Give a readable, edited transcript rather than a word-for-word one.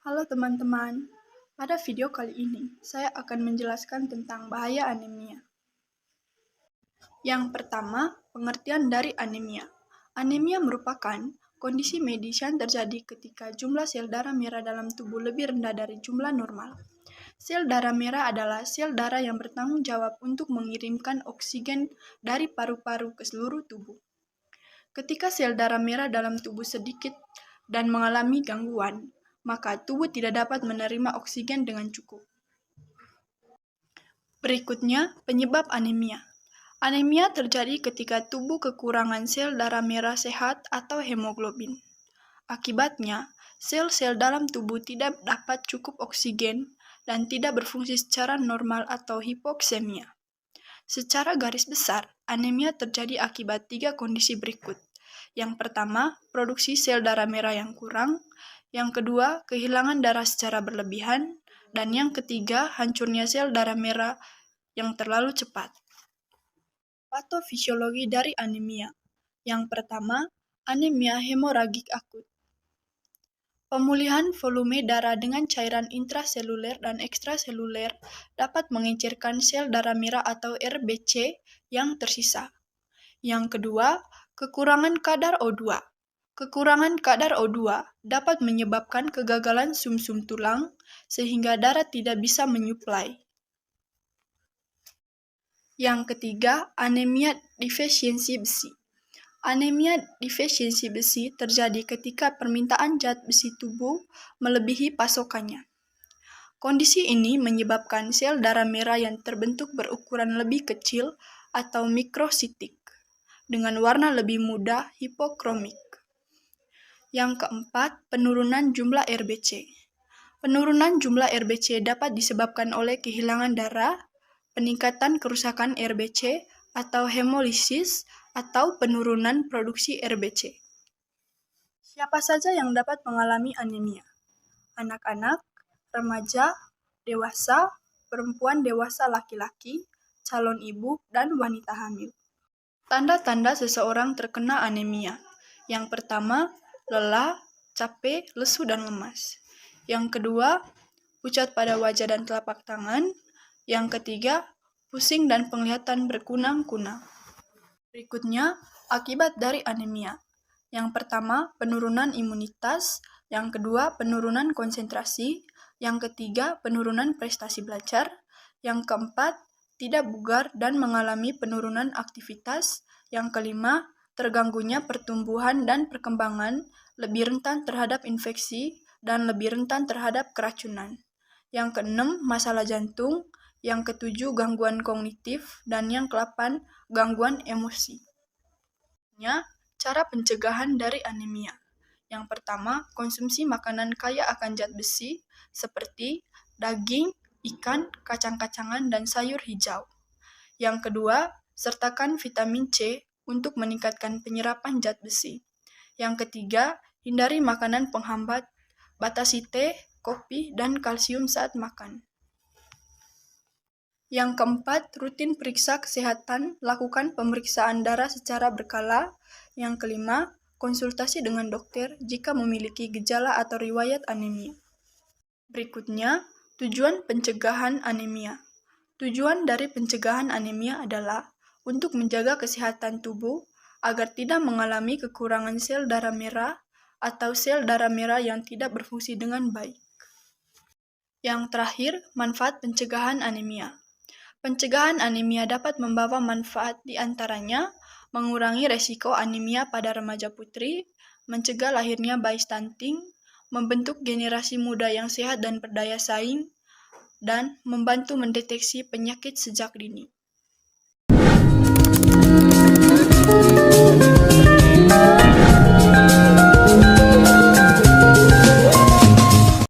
Halo teman-teman, pada video kali ini saya akan menjelaskan tentang bahaya anemia. Yang pertama, pengertian dari anemia. Anemia merupakan kondisi medis yang terjadi ketika jumlah sel darah merah dalam tubuh lebih rendah dari jumlah normal. Sel darah merah adalah sel darah yang bertanggung jawab untuk mengirimkan oksigen dari paru-paru ke seluruh tubuh. Ketika sel darah merah dalam tubuh sedikit dan mengalami gangguan, maka tubuh tidak dapat menerima oksigen dengan cukup. Berikutnya, penyebab anemia. Anemia terjadi ketika tubuh kekurangan sel darah merah sehat atau hemoglobin. Akibatnya, sel-sel dalam tubuh tidak dapat cukup oksigen dan tidak berfungsi secara normal atau hipoksemia. Secara garis besar, anemia terjadi akibat 3 kondisi berikut. Yang pertama, produksi sel darah merah yang kurang. Yang kedua, kehilangan darah secara berlebihan. Dan yang ketiga, hancurnya sel darah merah yang terlalu cepat. Patofisiologi dari anemia. Yang pertama, anemia hemoragik akut. Pemulihan volume darah dengan cairan intraseluler dan ekstraseluler dapat mengecerkan sel darah merah atau RBC yang tersisa. Yang kedua, kekurangan kadar O2. Kekurangan kadar O2 dapat menyebabkan kegagalan sumsum tulang sehingga darah tidak bisa menyuplai. Yang ketiga, anemia defisiensi besi. Anemia defisiensi besi terjadi ketika permintaan zat besi tubuh melebihi pasokannya. Kondisi ini menyebabkan sel darah merah yang terbentuk berukuran lebih kecil atau mikrositik, dengan warna lebih muda hipokromik. Yang keempat, penurunan jumlah RBC. Penurunan jumlah RBC dapat disebabkan oleh kehilangan darah, peningkatan kerusakan RBC atau hemolisis, atau penurunan produksi RBC. Siapa saja yang dapat mengalami anemia? Anak-anak, remaja, dewasa, perempuan dewasa laki-laki, calon ibu, dan wanita hamil. Tanda-tanda seseorang terkena anemia. Yang pertama, lelah, capek, lesu, dan lemas. Yang kedua, pucat pada wajah dan telapak tangan. Yang ketiga, pusing dan penglihatan berkunang-kunang. Berikutnya, akibat dari anemia. Yang pertama, penurunan imunitas. Yang kedua, penurunan konsentrasi. Yang ketiga, penurunan prestasi belajar. Yang keempat, tidak bugar dan mengalami penurunan aktivitas. Yang kelima, terganggunya pertumbuhan dan perkembangan, lebih rentan terhadap infeksi, dan lebih rentan terhadap keracunan. Yang keenam, masalah jantung. Yang ketujuh, gangguan kognitif. Dan yang ke-8, gangguan emosi. Cara pencegahan dari anemia. Yang pertama, konsumsi makanan kaya akan zat besi seperti daging, ikan, kacang-kacangan, dan sayur hijau. Yang kedua, sertakan vitamin C untuk meningkatkan penyerapan zat besi. Yang ketiga, hindari makanan penghambat, batasi teh, kopi, dan kalsium saat makan. Yang keempat, rutin periksa kesehatan, lakukan pemeriksaan darah secara berkala. Yang kelima, konsultasi dengan dokter jika memiliki gejala atau riwayat anemia. Berikutnya, tujuan pencegahan anemia. Tujuan dari pencegahan anemia adalah untuk menjaga kesehatan tubuh agar tidak mengalami kekurangan sel darah merah atau sel darah merah yang tidak berfungsi dengan baik. Yang terakhir, manfaat pencegahan anemia. Pencegahan anemia dapat membawa manfaat di antaranya mengurangi resiko anemia pada remaja putri, mencegah lahirnya bayi stunting, membentuk generasi muda yang sehat dan berdaya saing, dan membantu mendeteksi penyakit sejak dini.